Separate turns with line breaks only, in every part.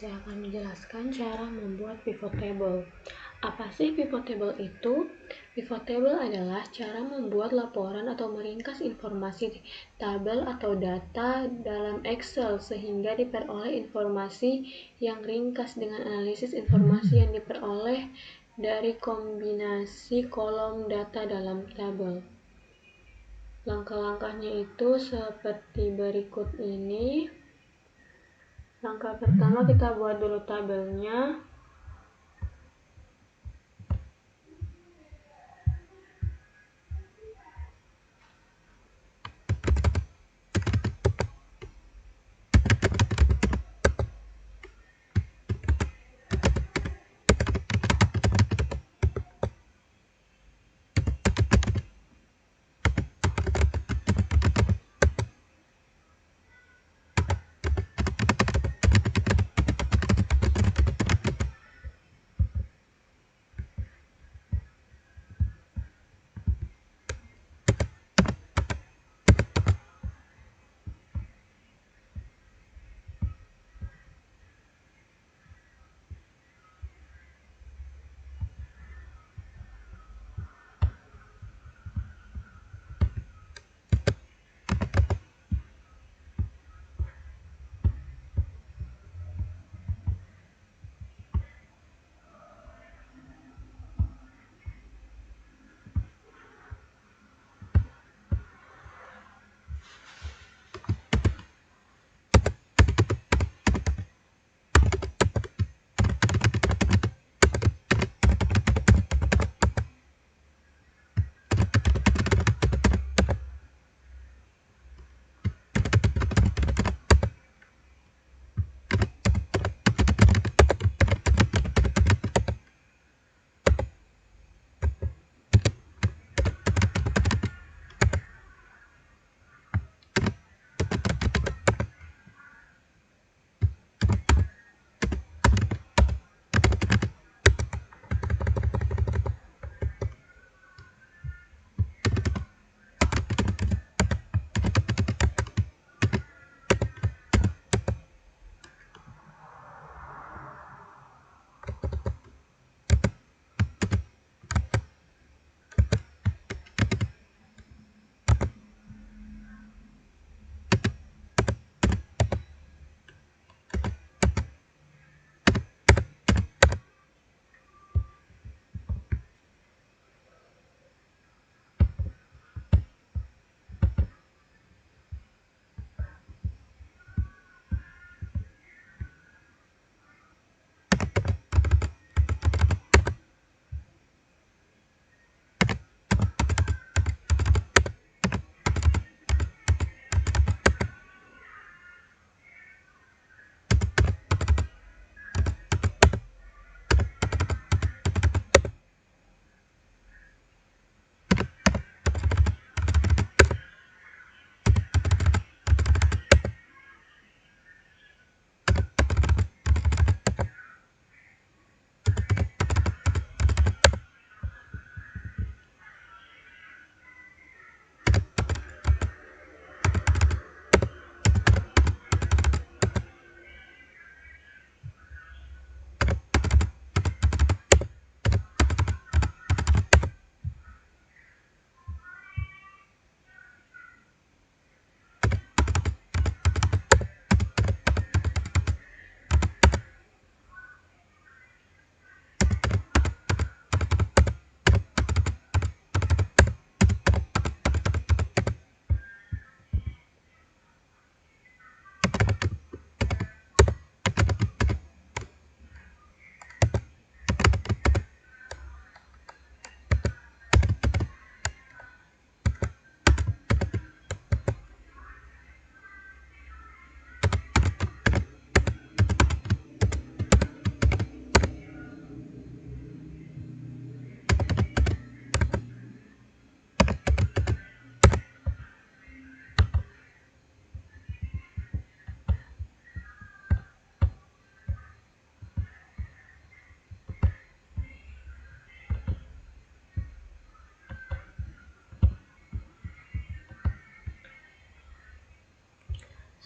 Saya akan menjelaskan cara membuat pivot table. Apa sih pivot table itu? Pivot table adalah cara membuat laporan atau meringkas informasi tabel atau data dalam Excel sehingga diperoleh informasi yang ringkas dengan analisis informasi yang diperoleh dari kombinasi kolom data dalam tabel. Langkah-langkahnya itu seperti berikut ini. Langkah pertama, kita buat dulu tabelnya.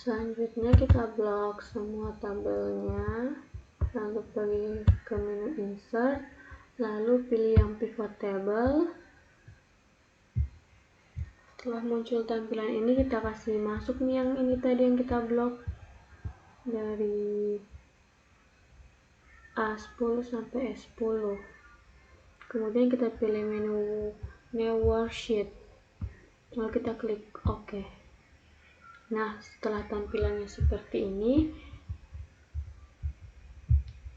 Selanjutnya kita blok semua tabelnya. insert, lalu pilih yang pivot table. Setelah muncul tampilan ini, kita kasih masuk nih yang ini tadi yang kita blok dari A10 sampai S10. Kemudian kita pilih menu New Worksheet, lalu kita klik OK. Nah, setelah tampilannya seperti ini,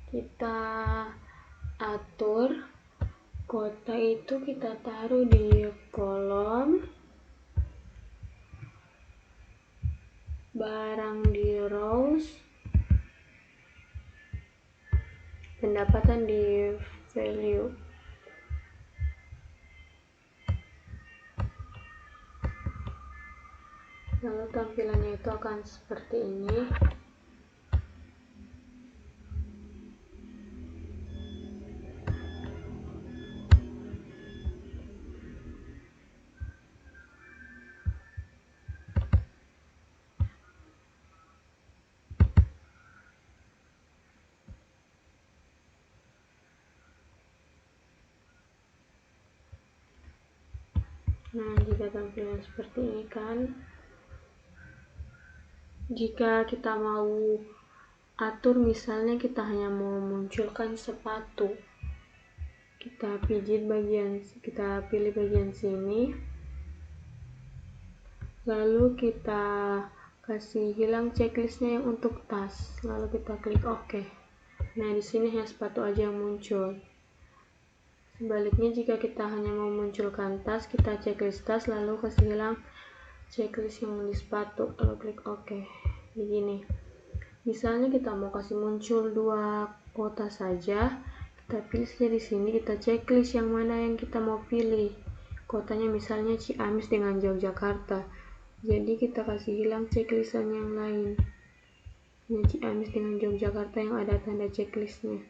kita atur kota itu, kita taruh di kolom, barang di rows, pendapatan di value. Lalu tampilannya itu akan seperti ini. Nah, jika tampilan seperti ini kan, jika kita mau atur, misalnya kita hanya mau munculkan sepatu, kita pilih bagian sini, lalu kita kasih hilang checklistnya yang untuk tas, lalu kita klik OK. Nah, di sini hanya sepatu aja yang muncul. Sebaliknya, jika kita hanya mau munculkan tas, kita checklist tas, lalu kasih hilang checklist yang di sepatu, lalu klik OK. Begini. Misalnya kita mau kasih muncul 2 kota saja, kita pilih saja di sini, kita checklist yang mana yang kita mau pilih. Kotanya misalnya Ciamis dengan Yogyakarta. Jadi kita kasih hilang checklistan yang lain. Hanya Ciamis dengan Yogyakarta yang ada tanda checklistnya.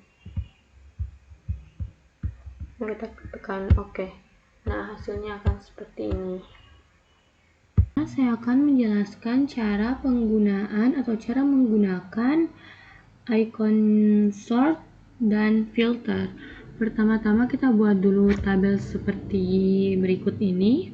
Nah, kita tekan OK. Nah, hasilnya akan seperti ini. Saya akan menjelaskan cara penggunaan atau cara menggunakan icon sort dan filter. Pertama-tama kita buat dulu tabel seperti berikut ini.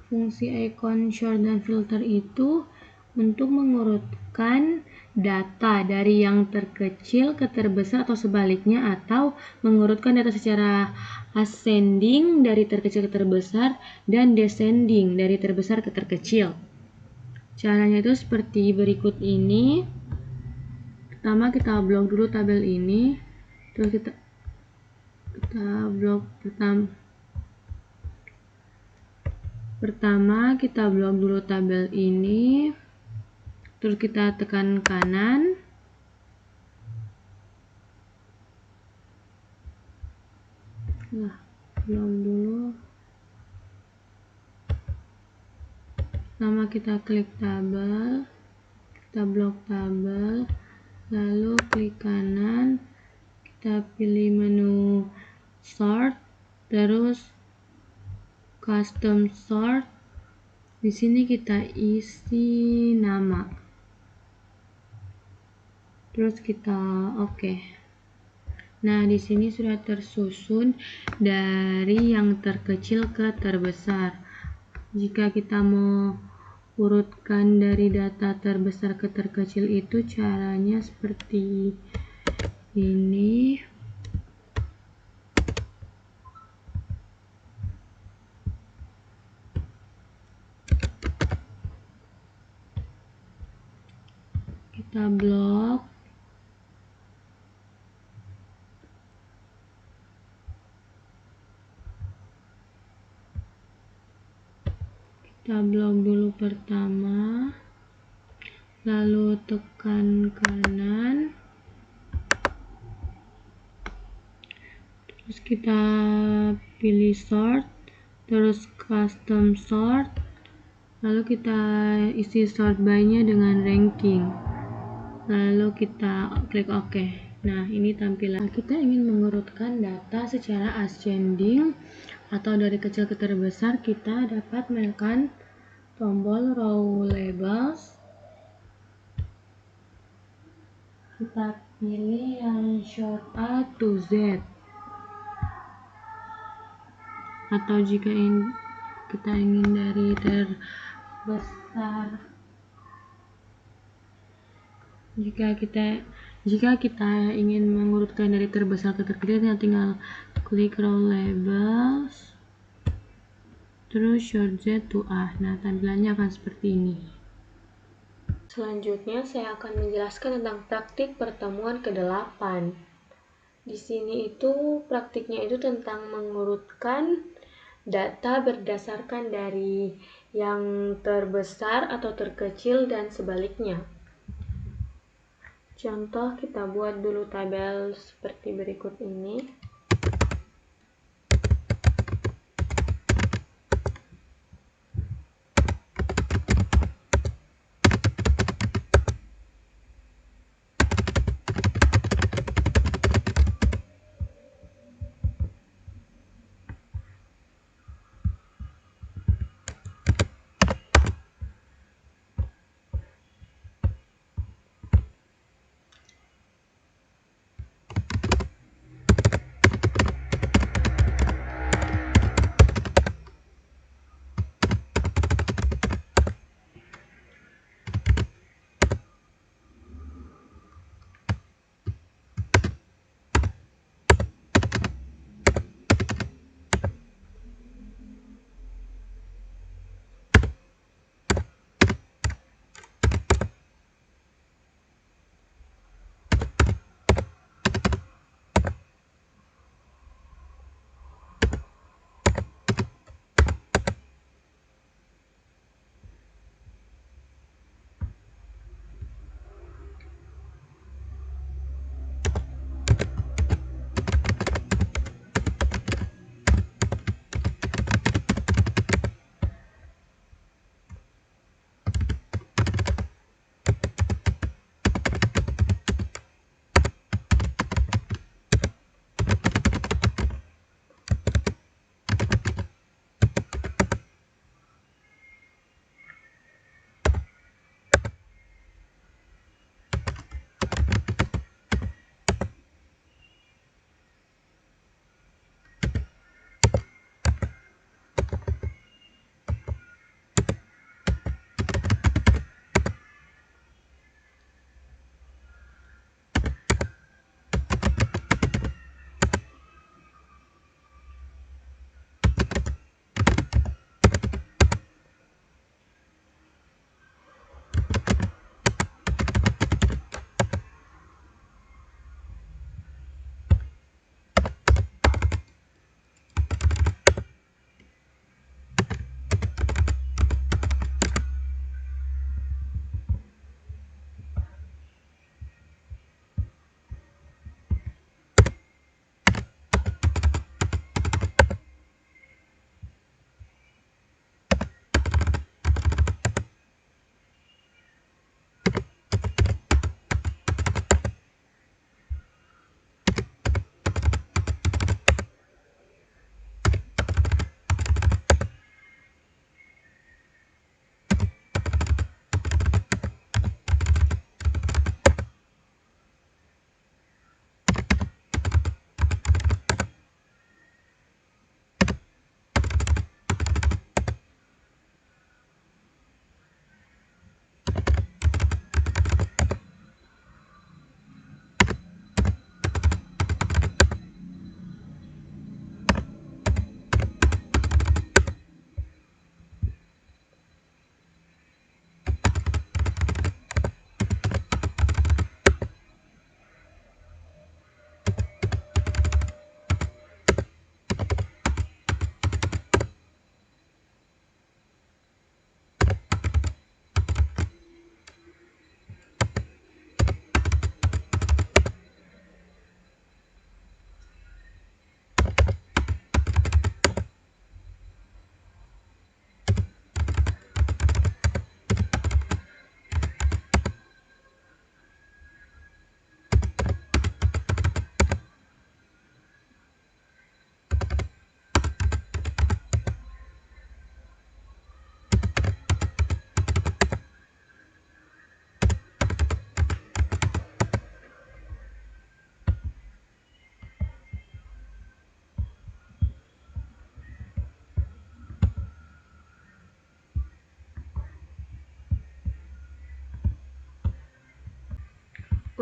Fungsi icon sort dan filter itu untuk mengurutkan data dari yang terkecil ke terbesar atau sebaliknya, atau mengurutkan data secara ascending dari terkecil ke terbesar dan descending dari terbesar ke terkecil. Caranya itu seperti berikut ini. Pertama kita blok dulu tabel ini, terus kita blok pertama kita blok dulu tabel ini, terus kita tekan kanan, blok dulu. Pertama kita klik tabel, kita blok tabel, lalu klik kanan, kita pilih menu sort, terus custom sort. Di sini kita isi nama, terus kita oke. Nah, di sini sudah tersusun dari yang terkecil ke terbesar. Jika kita mau urutkan dari data terbesar ke terkecil itu caranya seperti ini. Kita blok, dulu pertama, lalu tekan kanan, terus kita pilih sort, terus custom sort, lalu kita isi sort by-nya dengan ranking, lalu kita klik OK. Nah, ini tampilan. Kita ingin mengurutkan data secara ascending atau dari kecil ke terbesar, kita dapat menekan tombol row labels. Kita pilih yang short A to Z. Atau jika kita ingin dari terbesar, jika kita ingin mengurutkan dari terbesar ke terkecil, tinggal klik row labels, terus short Z to A. Nah, tampilannya akan seperti ini. Selanjutnya saya akan menjelaskan tentang praktik pertemuan ke-8. Di sini itu praktiknya itu tentang mengurutkan data berdasarkan dari yang terbesar atau terkecil dan sebaliknya. Contoh, kita buat dulu tabel seperti berikut ini.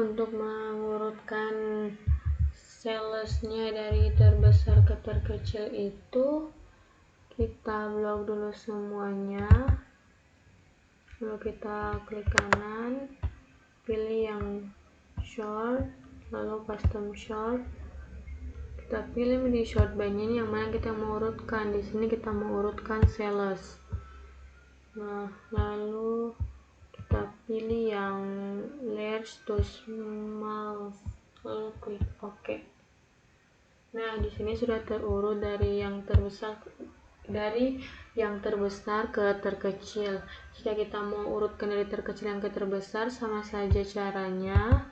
untuk mengurutkan salesnya dari terbesar ke terkecil itu kita blok dulu semuanya, lalu kita klik kanan, pilih yang short, lalu custom short, kita pilih di short by-nya yang mana kita mau urutkan. Di sini kita mau urutkan sales. Nah, lalu kita pilih yang large to small, lalu klik OK. Nah, di sini sudah terurut dari yang terbesar ke terkecil. Jika kita mau urutkan dari terkecil yang ke terbesar, sama saja caranya.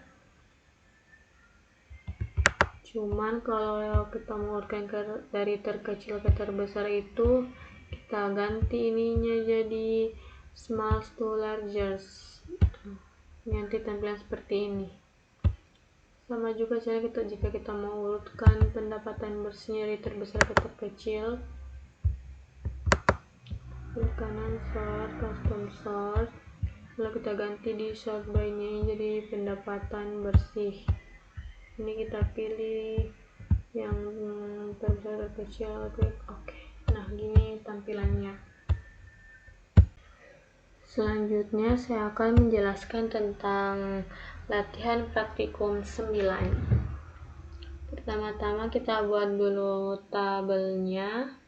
Cuman kalau kita mau urutkan dari terkecil ke terbesar itu, kita ganti ininya jadi small to largest. Nanti tampilan seperti ini. Sama juga cara jika kita mau urutkan pendapatan bersihnya dari terbesar ke terkecil, klik kanan sort, custom sort, lalu kita ganti di sort by-nya jadi pendapatan bersih. Ini kita pilih yang terbesar terkecil, klik OK. Nah, gini tampilannya. Selanjutnya saya akan menjelaskan tentang latihan praktikum 9. Pertama-tama kita buat dulu tabelnya.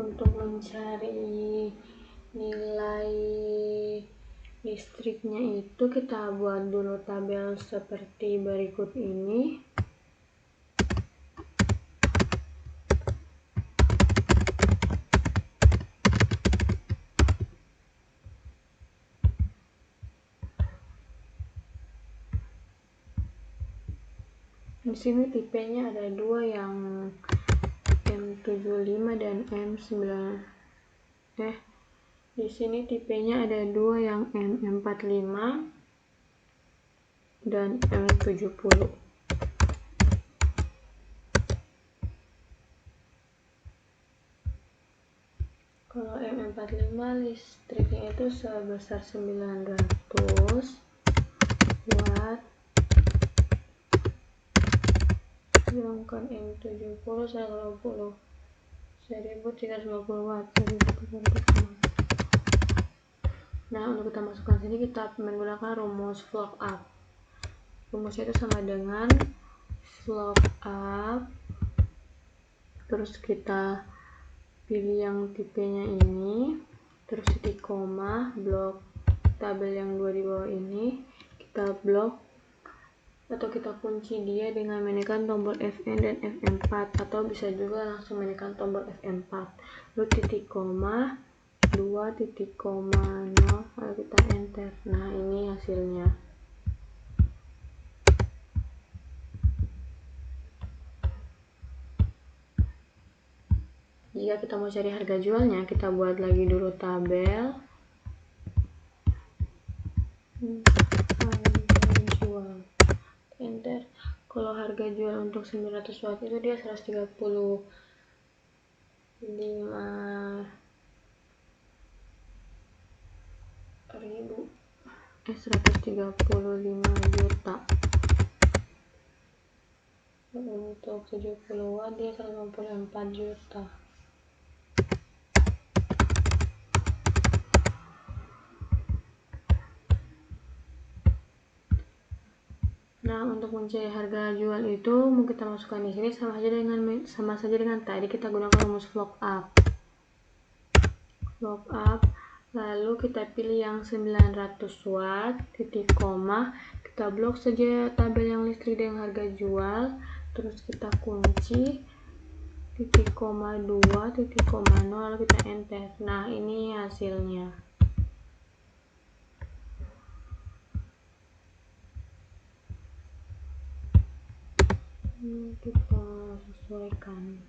Untuk mencari nilai listriknya itu kita buat dulu tabel seperti berikut ini. Di sini tipenya ada dua, yang M75 dan M9. Di sini tipenya ada dua, yang M45 dan M70. Kalau M45 listriknya itu sebesar 900 watt, sedangkan M70 150 1350 watt. Nah, untuk kita masukkan sini kita menggunakan rumus slope up. Rumusnya itu sama dengan slope up, terus kita pilih yang tipenya ini, terus titik koma, blok tabel yang dua di bawah ini, kita blok atau kita kunci dia dengan menekan tombol Fn dan F4, atau bisa juga langsung menekan tombol F4, lalu titik koma 2 titik koma 0, lalu kita enter. Nah, ini hasilnya. Jika kita mau cari harga jualnya, kita buat lagi dulu tabel harga jual, enter. Kalau harga jual untuk 900 watt itu dia 135 juta. Untuk 70 watt dia 154 juta. Nah, untuk mencari harga jual itu mau kita masukkan di sini sama saja dengan tadi kita gunakan rumus slope up. Lalu kita pilih yang 900 watt, titik koma, kita blok saja tabel yang listrik dengan harga jual, terus kita kunci titik koma 2 titik koma 0, lalu kita enter. Nah, ini hasilnya. Kita sesuaikan.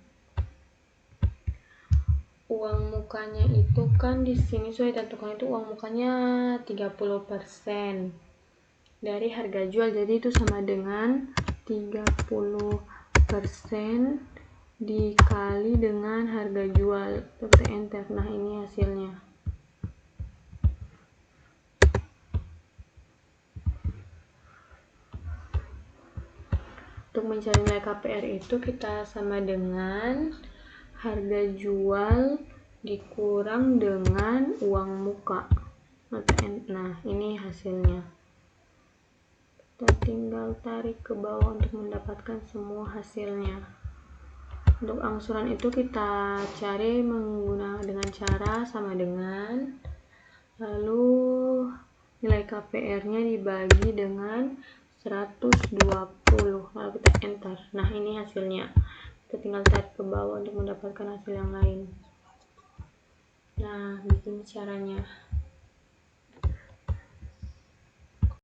Uang mukanya itu kan di sini sudah ditentukan itu uang mukanya 30% dari harga jual, jadi itu sama dengan 30% dikali dengan harga jual. Kita enter. Nah, ini hasilnya. Untuk mencari nilai KPR itu kita sama dengan harga jual dikurang dengan uang muka. Nah, ini hasilnya. Kita tinggal tarik ke bawah untuk mendapatkan semua hasilnya. Untuk angsuran itu kita cari menggunakan dengan cara sama dengan, lalu nilai KPR-nya dibagi dengan 120, lalu kita enter. Nah, ini hasilnya. Kita tinggal tarik ke bawah untuk mendapatkan hasil yang lain. Nah, begini caranya.